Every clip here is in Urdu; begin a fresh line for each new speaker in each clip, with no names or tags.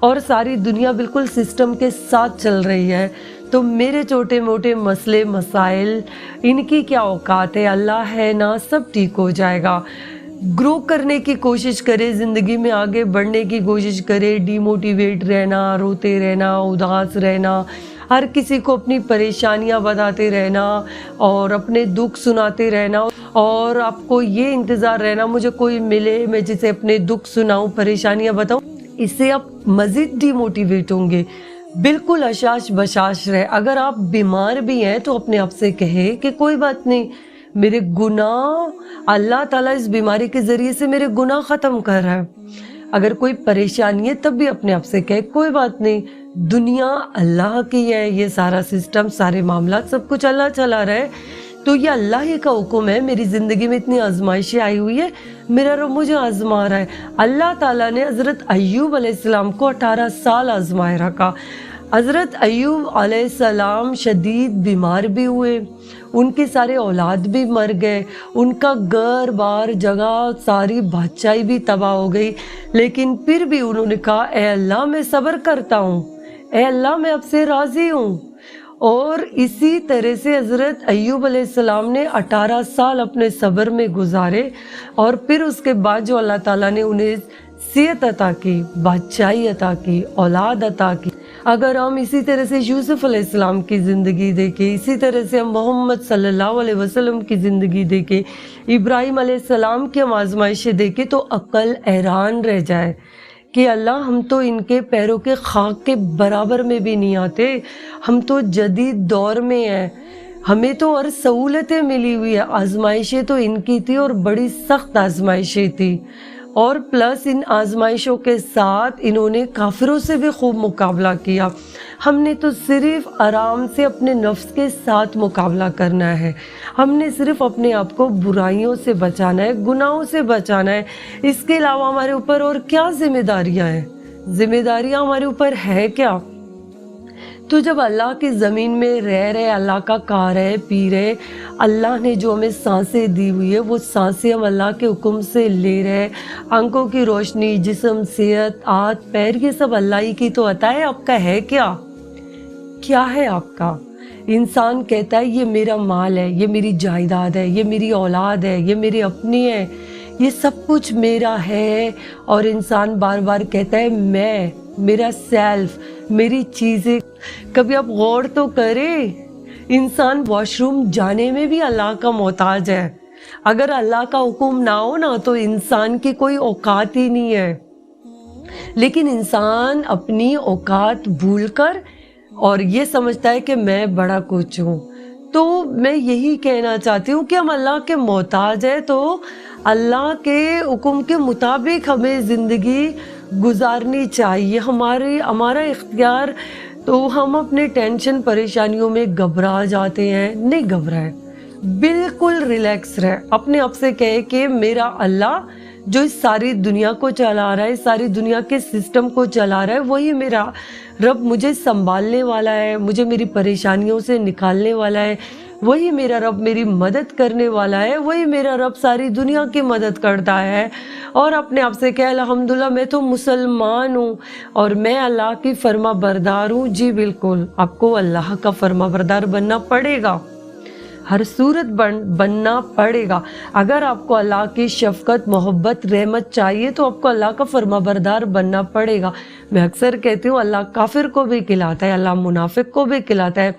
اور ساری دنیا بالکل سسٹم کے ساتھ چل رہی ہے، تو میرے چھوٹے موٹے مسئلے مسائل ان کی کیا اوقات ہے، اللہ ہے نا، سب ٹھیک ہو جائے گا۔ گرو کرنے کی کوشش کرے، زندگی میں آگے بڑھنے کی کوشش کرے، ڈی موٹیویٹ رہنا، روتے رہنا، اداس رہنا، ہر کسی کو اپنی پریشانیاں بتاتے رہنا اور اپنے دکھ سناتے رہنا، اور آپ کو یہ انتظار رہنا مجھے کوئی ملے میں جسے اپنے دکھ سناؤں، پریشانیاں بتاؤں، اس سے آپ مزید ڈی موٹیویٹ ہوں گے۔ بالکل اشاش بشاش رہے۔ اگر آپ بیمار بھی ہیں تو اپنے آپ سے کہے کہ کوئی بات نہیں، میرے گناہ اللہ تعالیٰ اس بیماری کے ذریعے سے میرے گناہ ختم کر رہا ہے۔ اگر کوئی پریشانی ہے تب بھی اپنے آپ سے کہے کوئی بات نہیں، دنیا اللہ کی ہے، یہ سارا سسٹم، سارے معاملات، سب کچھ اللہ چلا رہا ہے، تو یہ اللہ ہی کا حکم ہے۔ میری زندگی میں اتنی آزمائشیں آئی ہوئی ہے، میرا رب مجھے آزما رہا ہے۔ اللہ تعالیٰ نے حضرت ایوب علیہ السلام کو 18 سال آزمائے رکھا۔ حضرت ایوب علیہ السلام شدید بیمار بھی ہوئے، ان کے سارے اولاد بھی مر گئے، ان کا گھر بار جگہ ساری بادشاہی بھی تباہ ہو گئی، لیکن پھر بھی انہوں نے کہا اے اللہ میں صبر کرتا ہوں، اے اللہ میں اب سے راضی ہوں۔ اور اسی طرح سے حضرت ایوب علیہ السلام نے 18 سال اپنے صبر میں گزارے، اور پھر اس کے بعد جو اللہ تعالیٰ نے انہیں صحت عطا کی، بادشاہی عطا کی، اولاد عطا کی۔ اگر ہم اسی طرح سے یوسف علیہ السلام کی زندگی دیکھیں، اسی طرح سے ہم محمد صلی اللہ علیہ وسلم کی زندگی دیکھیں، ابراہیم علیہ السلام کی ہم آزمائشیں دیکھیں، تو عقل حیران رہ جائے کہ اللہ ہم تو ان کے پیروں کے خاک کے برابر میں بھی نہیں آتے، ہم تو جدید دور میں ہیں، ہمیں تو اور سہولتیں ملی ہوئی ہے، آزمائشیں تو ان کی تھی اور بڑی سخت آزمائشیں تھی، اور پلس ان آزمائشوں کے ساتھ انہوں نے کافروں سے بھی خوب مقابلہ کیا۔ ہم نے تو صرف آرام سے اپنے نفس کے ساتھ مقابلہ کرنا ہے، ہم نے صرف اپنے آپ کو برائیوں سے بچانا ہے، گناہوں سے بچانا ہے، اس کے علاوہ ہمارے اوپر اور کیا ذمہ داریاں ہیں؟ ذمہ داریاں ہمارے اوپر ہے کیا؟ تو جب اللہ کی زمین میں رہ رہے، اللہ کا کھا رہے پی رہے، اللہ نے جو ہمیں سانسیں دی ہوئی ہے وہ سانسیں ہم اللہ کے حکم سے لے رہے، آنکھوں کی روشنی، جسم، صحت، ہاتھ پیر، یہ سب اللہ ہی کی تو عطا ہے۔ آپ کا ہے کیا؟ کیا ہے آپ کا؟ انسان کہتا ہے یہ میرا مال ہے، یہ میری جائیداد ہے، یہ میری اولاد ہے، یہ میری اپنی ہے، یہ سب کچھ میرا ہے، اور انسان بار بار کہتا ہے میں، میرا سیلف، میری چیزیں۔ کبھی آپ غور تو کریں، انسان واش روم جانے میں بھی اللہ کا محتاج ہے۔ اگر اللہ کا حکم نہ ہو نا تو انسان کی کوئی اوقات ہی نہیں ہے، لیکن انسان اپنی اوقات بھول کر اور یہ سمجھتا ہے کہ میں بڑا کچھ ہوں۔ تو میں یہی کہنا چاہتی ہوں کہ ہم اللہ کے محتاج ہیں، تو اللہ کے حکم کے مطابق ہمیں زندگی گزارنی چاہیے، ہمارا اختیار۔ تو ہم اپنے ٹینشن پریشانیوں میں گھبرا جاتے ہیں، نہیں گھبرائے، بالکل ریلیکس رہے، اپنے آپ سے کہے کہ میرا اللہ جو اس ساری دنیا کو چلا رہا ہے، ساری دنیا کے سسٹم کو چلا رہا ہے، وہی میرا رب مجھے سنبھالنے والا ہے، مجھے میری پریشانیوں سے نکالنے والا ہے، وہی میرا رب میری مدد کرنے والا ہے، وہی میرا رب ساری دنیا کی مدد کرتا ہے۔ اور اپنے آپ سے کہے الحمدللہ میں تو مسلمان ہوں اور میں اللہ کی فرما بردار ہوں۔ جی بالکل، آپ کو اللہ کا فرما بردار بننا پڑے گا، ہر صورت بننا پڑے گا۔ اگر آپ کو اللہ کی شفقت، محبت، رحمت چاہیے تو آپ کو اللہ کا فرما بردار بننا پڑے گا۔ میں اکثر کہتی ہوں اللہ کافر کو بھی کھلاتا ہے، اللہ منافق کو بھی کھلاتا ہے،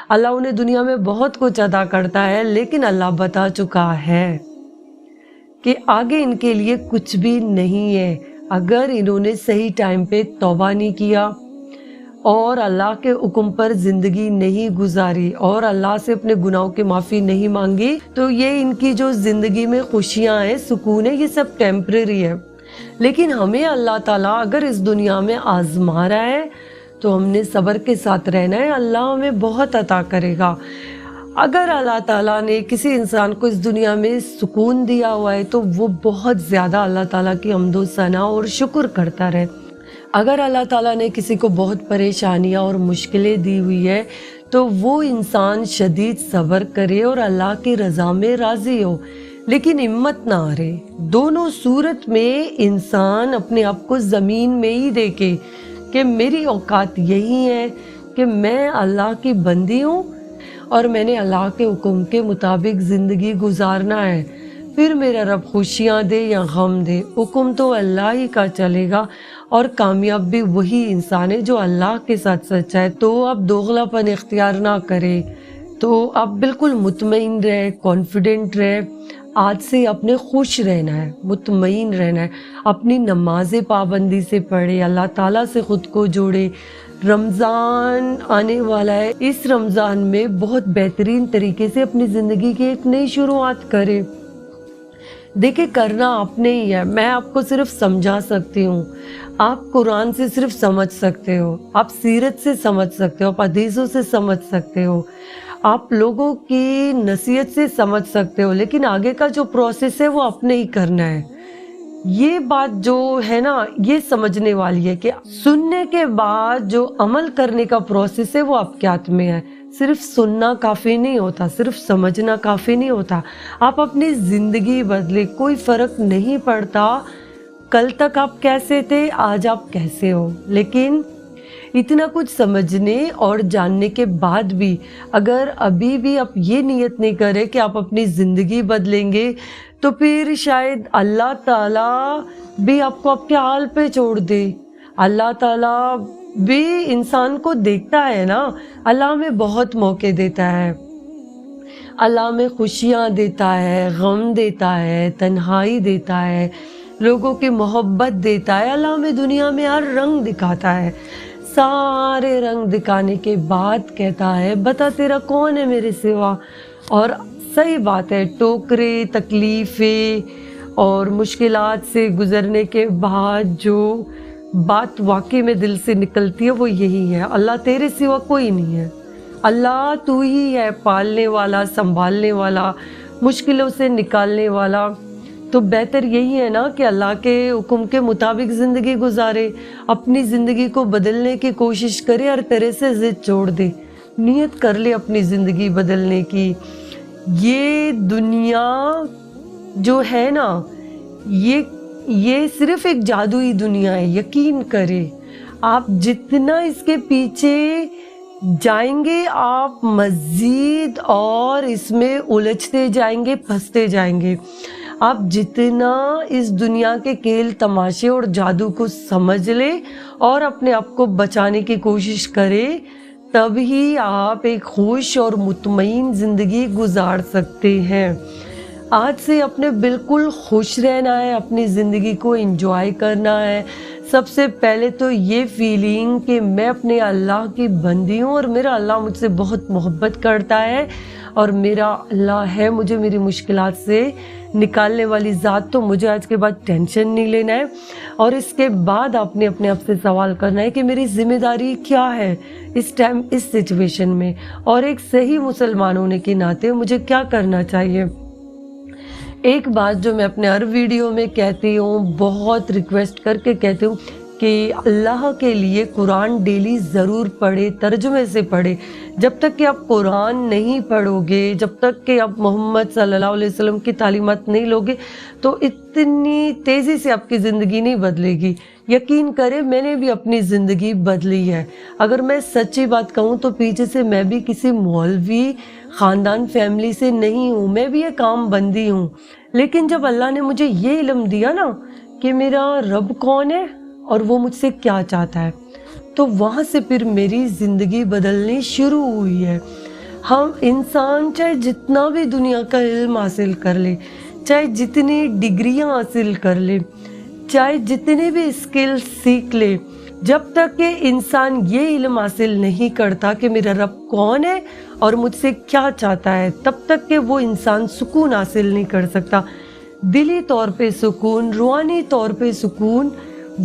اللہ انہیں دنیا میں بہت کچھ عطا کرتا ہے، لیکن اللہ بتا چکا ہے کہ آگے ان کے لیے کچھ بھی نہیں ہے اگر انہوں نے صحیح ٹائم پہ توبہ نہیں کیا اور اللہ کے حکم پر زندگی نہیں گزاری اور اللہ سے اپنے گناہوں کی معافی نہیں مانگی، تو یہ ان کی جو زندگی میں خوشیاں ہیں، سکون ہے، یہ سب ٹیمپریری ہے۔ لیکن ہمیں اللہ تعالیٰ اگر اس دنیا میں آزما رہا ہے تو ہم نے صبر کے ساتھ رہنا ہے، اللہ ہمیں بہت عطا کرے گا۔ اگر اللہ تعالیٰ نے کسی انسان کو اس دنیا میں سکون دیا ہوا ہے تو وہ بہت زیادہ اللہ تعالیٰ کی حمد و ثنا اور شکر کرتا رہے۔ اگر اللہ تعالیٰ نے کسی کو بہت پریشانیاں اور مشکلیں دی ہوئی ہے تو وہ انسان شدید صبر کرے اور اللہ کی رضا میں راضی ہو، لیکن ہمت نہ ہارے۔ دونوں صورت میں انسان اپنے آپ کو زمین میں ہی دیکھے، کہ میری اوقات یہی ہے کہ میں اللہ کی بندی ہوں اور میں نے اللہ کے حکم کے مطابق زندگی گزارنا ہے. پھر میرا رب خوشیاں دے یا غم دے، حکم تو اللہ ہی کا چلے گا، اور کامیاب بھی وہی انسان ہے جو اللہ کے ساتھ سچا ہے. تو اب دوغلا پن اختیار نہ کرے، تو اب بالکل مطمئن رہے، کانفیڈنٹ رہے. آج سے اپنے خوش رہنا ہے، مطمئن رہنا ہے، اپنی نماز پابندی سے پڑھے، اللہ تعالیٰ سے خود کو جوڑے. رمضان آنے والا ہے، اس رمضان میں بہت بہترین طریقے سے اپنی زندگی کی ایک نئی شروعات کرے. دیکھیں، کرنا آپ نے ہی ہے، میں آپ کو صرف سمجھا سکتی ہوں. آپ قرآن سے صرف سمجھ سکتے ہو، آپ سیرت سے سمجھ سکتے ہو، آپ حدیثوں سے سمجھ سکتے ہو، آپ لوگوں کی نصیحت سے سمجھ سکتے ہو، لیکن آگے کا جو پروسیس ہے وہ آپ نے ہی کرنا ہے. یہ بات جو ہے نا، یہ سمجھنے والی ہے کہ سننے کے بعد جو عمل کرنے کا پروسیس ہے وہ آپ کے ہاتھ میں ہے. صرف سننا کافی نہیں ہوتا، صرف سمجھنا کافی نہیں ہوتا. آپ اپنی زندگی بدلے، کوئی فرق نہیں پڑتا کل تک آپ کیسے تھے، آج آپ کیسے ہو. لیکن اتنا کچھ سمجھنے اور جاننے کے بعد بھی اگر ابھی بھی آپ یہ نیت نہیں کرے کہ آپ اپنی زندگی بدلیں گے، تو پھر شاید اللہ تعالیٰ بھی آپ کو آپ کے حال پہ چھوڑ دے. اللہ تعالیٰ بھی انسان کو دیکھتا ہے نا، اللہ ہمیں بہت موقع دیتا ہے، اللہ ہمیں خوشیاں دیتا ہے، غم دیتا ہے، تنہائی دیتا ہے، لوگوں کی محبت دیتا ہے. اللہ ہمیں دنیا میں ہر رنگ دکھاتا ہے. سارے رنگ دکھانے کے بعد کہتا ہے بتا تیرا کون ہے میرے سوا. اور صحیح بات ہے، ٹوکرے، تکلیفیں اور مشکلات سے گزرنے کے بعد جو بات واقعی میں دل سے نکلتی ہے وہ یہی ہے، اللہ تیرے سوا کوئی نہیں ہے، اللہ تو ہی ہے پالنے والا، سنبھالنے والا، مشکلوں سے نکالنے والا. تو بہتر یہی ہے نا کہ اللہ کے حکم کے مطابق زندگی گزارے، اپنی زندگی کو بدلنے کی کوشش کرے اور طرح سے ضد چھوڑ دے. نیت کر لے اپنی زندگی بدلنے کی. یہ دنیا جو ہے نا، یہ صرف ایک جادوئی دنیا ہے. یقین کرے، آپ جتنا اس کے پیچھے جائیں گے آپ مزید اور اس میں الجھتے جائیں گے، پھنستے جائیں گے. آپ جتنا اس دنیا کے کھیل تماشے اور جادو کو سمجھ لے اور اپنے آپ کو بچانے کی کوشش کرے، تب ہی آپ ایک خوش اور مطمئن زندگی گزار سکتے ہیں. آج سے اپنے بالکل خوش رہنا ہے، اپنی زندگی کو انجوائے کرنا ہے. سب سے پہلے تو یہ فیلنگ کہ میں اپنے اللہ کی بندی ہوں اور میرا اللہ مجھ سے بہت محبت کرتا ہے اور میرا اللہ ہے مجھے میری مشکلات سے نکالنے والی ذات، تو مجھے آج کے بعد ٹینشن نہیں لینا ہے. اور اس کے بعد آپ نے اپنے آپ سے سوال کرنا ہے کہ میری ذمہ داری کیا ہے اس ٹائم، اس سچویشن میں، اور ایک صحیح مسلمان ہونے کے ناطے مجھے کیا کرنا چاہیے. ایک بات جو میں اپنے ہر ویڈیو میں کہتی ہوں، بہت ریکویسٹ کر کے کہتی ہوں کہ اللہ کے لیے قرآن ڈیلی ضرور پڑھے، ترجمے سے پڑھے. جب تک کہ آپ قرآن نہیں پڑھو گے، جب تک کہ آپ محمد صلی اللہ علیہ وسلم کی تعلیمات نہیں لوگے، تو اتنی تیزی سے آپ کی زندگی نہیں بدلے گی. یقین کریں، میں نے بھی اپنی زندگی بدلی ہے. اگر میں سچی بات کہوں تو پیچھے سے میں بھی کسی مولوی خاندان فیملی سے نہیں ہوں، میں بھی ایک عام بندی ہوں. لیکن جب اللہ نے مجھے یہ علم دیا نا کہ میرا رب کون ہے اور وہ مجھ سے کیا چاہتا ہے، تو وہاں سے پھر میری زندگی بدلنی شروع ہوئی ہے. ہم انسان چاہے جتنا بھی دنیا کا علم حاصل کر لے، چاہے جتنی ڈگریاں حاصل کر لے، چاہے جتنے بھی اسکل سیکھ لے، جب تک کہ انسان یہ علم حاصل نہیں کرتا کہ میرا رب کون ہے اور مجھ سے کیا چاہتا ہے، تب تک کہ وہ انسان سکون حاصل نہیں کر سکتا. دلی طور پہ سکون، روحانی طور پہ سکون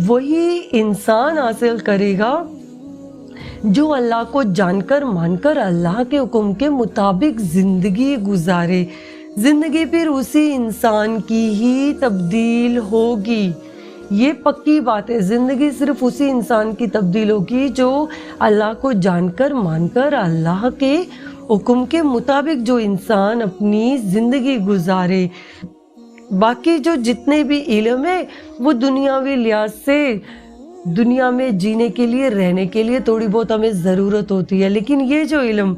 وہی انسان حاصل کرے گا جو اللہ کو جان کر مان کر اللہ کے حکم کے مطابق زندگی گزارے. زندگی پھر اسی انسان کی ہی تبدیل ہوگی، یہ پکی بات ہے. زندگی صرف اسی انسان کی تبدیل ہوگی جو اللہ کو جان کر مان کر اللہ کے حکم کے مطابق جو انسان اپنی زندگی گزارے. باقی جو جتنے بھی علم ہے وہ دنیاوی لحاظ سے دنیا میں جینے کے لیے، رہنے کے لیے تھوڑی بہت ہمیں ضرورت ہوتی ہے، لیکن یہ جو علم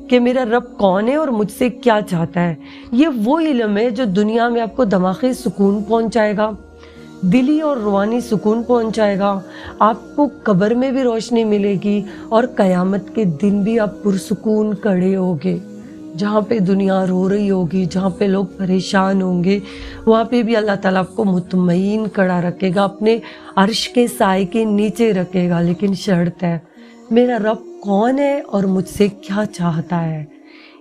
کہ میرا رب کون ہے اور مجھ سے کیا چاہتا ہے، یہ وہ علم ہے جو دنیا میں آپ کو دماغی سکون پہنچائے گا، دلی اور روحانی سکون پہنچائے گا، آپ کو قبر میں بھی روشنی ملے گی اور قیامت کے دن بھی آپ پرسکون کھڑے ہوگے۔ جہاں پہ دنیا رو رہی ہوگی، جہاں پہ لوگ پریشان ہوں گے، وہاں پہ بھی اللہ تعالیٰ آپ کو مطمئن کھڑا رکھے گا، اپنے عرش کے سائے کے نیچے رکھے گا، لیکن شرط ہے میرا رب کون ہے اور مجھ سے کیا چاہتا ہے،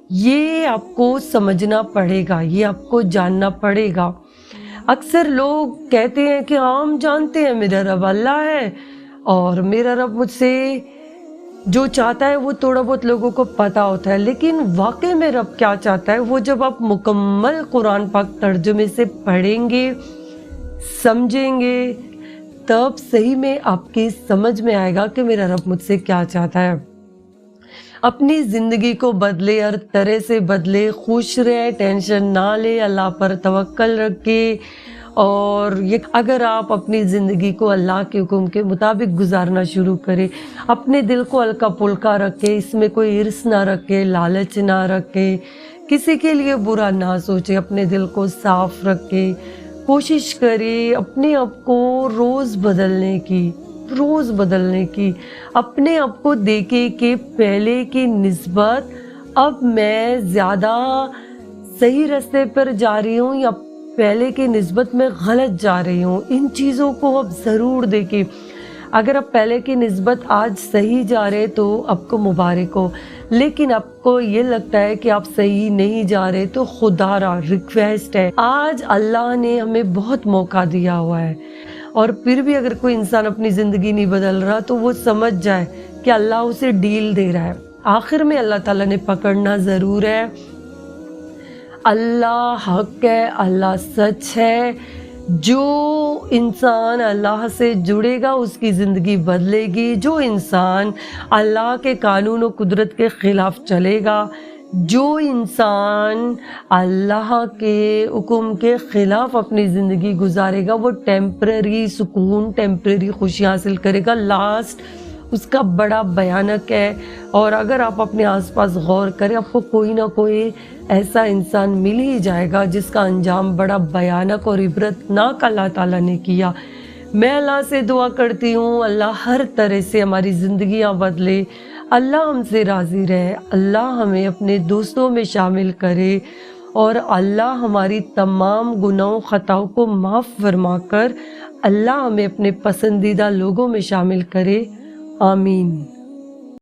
یہ آپ کو سمجھنا پڑے گا، یہ آپ کو جاننا پڑے گا۔ اکثر لوگ کہتے ہیں کہ ہم جانتے ہیں میرا رب اللہ ہے اور میرا رب مجھ سے جو چاہتا ہے وہ تھوڑا بہت لوگوں کو پتا ہوتا ہے، لیکن واقعی میں رب کیا چاہتا ہے وہ جب آپ مکمل قرآن پاک ترجمے سے پڑھیں گے، سمجھیں گے، تب صحیح میں آپ کی سمجھ میں آئے گا کہ میرا رب مجھ سے کیا چاہتا ہے۔ اپنی زندگی کو بدلے، ہر طرح سے بدلے، خوش رہے، ٹینشن نہ لے، اللہ پر توکل رکھے، اور اگر آپ اپنی زندگی کو اللہ کے حکم کے مطابق گزارنا شروع کرے، اپنے دل کو ہلکا پھلکا رکھے، اس میں کوئی ہرس نہ رکھے، لالچ نہ رکھے، کسی کے لیے برا نہ سوچے، اپنے دل کو صاف رکھے، کوشش کرے اپنے آپ کو روز بدلنے کی، اپنے آپ کو دیکھے کہ پہلے کی نسبت اب میں زیادہ صحیح راستے پر جا رہی ہوں یا پہلے کی نسبت میں غلط جا رہی ہوں، ان چیزوں کو اب ضرور دیکھیں۔ اگر آپ پہلے کی نسبت آج صحیح جا رہے تو آپ کو مبارک ہو، لیکن آپ کو یہ لگتا ہے کہ آپ صحیح نہیں جا رہے تو خدا را ریکویسٹ ہے، آج اللہ نے ہمیں بہت موقع دیا ہوا ہے، اور پھر بھی اگر کوئی انسان اپنی زندگی نہیں بدل رہا تو وہ سمجھ جائے کہ اللہ اسے ڈیل دے رہا ہے، آخر میں اللہ تعالیٰ نے پکڑنا ضرور ہے۔ اللہ حق ہے، اللہ سچ ہے، جو انسان اللہ سے جڑے گا اس کی زندگی بدلے گی، جو انسان اللہ کے قانون و قدرت کے خلاف چلے گا، جو انسان اللہ کے حکم کے خلاف اپنی زندگی گزارے گا، وہ ٹیمپرری سکون، ٹیمپرری خوشی حاصل کرے گا، لاسٹ اس کا بڑا بھیانک ہے۔ اور اگر آپ اپنے آس پاس غور کریں، آپ کو کوئی نہ کوئی ایسا انسان مل ہی جائے گا جس کا انجام بڑا بھیانک اور عبرت ناک اللہ تعالیٰ نے کیا۔ میں اللہ سے دعا کرتی ہوں اللہ ہر طرح سے ہماری زندگیاں بدلے، اللہ ہم سے راضی رہے، اللہ ہمیں اپنے دوستوں میں شامل کرے، اور اللہ ہماری تمام گناہوں خطاؤں کو معاف فرما کر اللہ ہمیں اپنے پسندیدہ لوگوں میں شامل کرے، آمین۔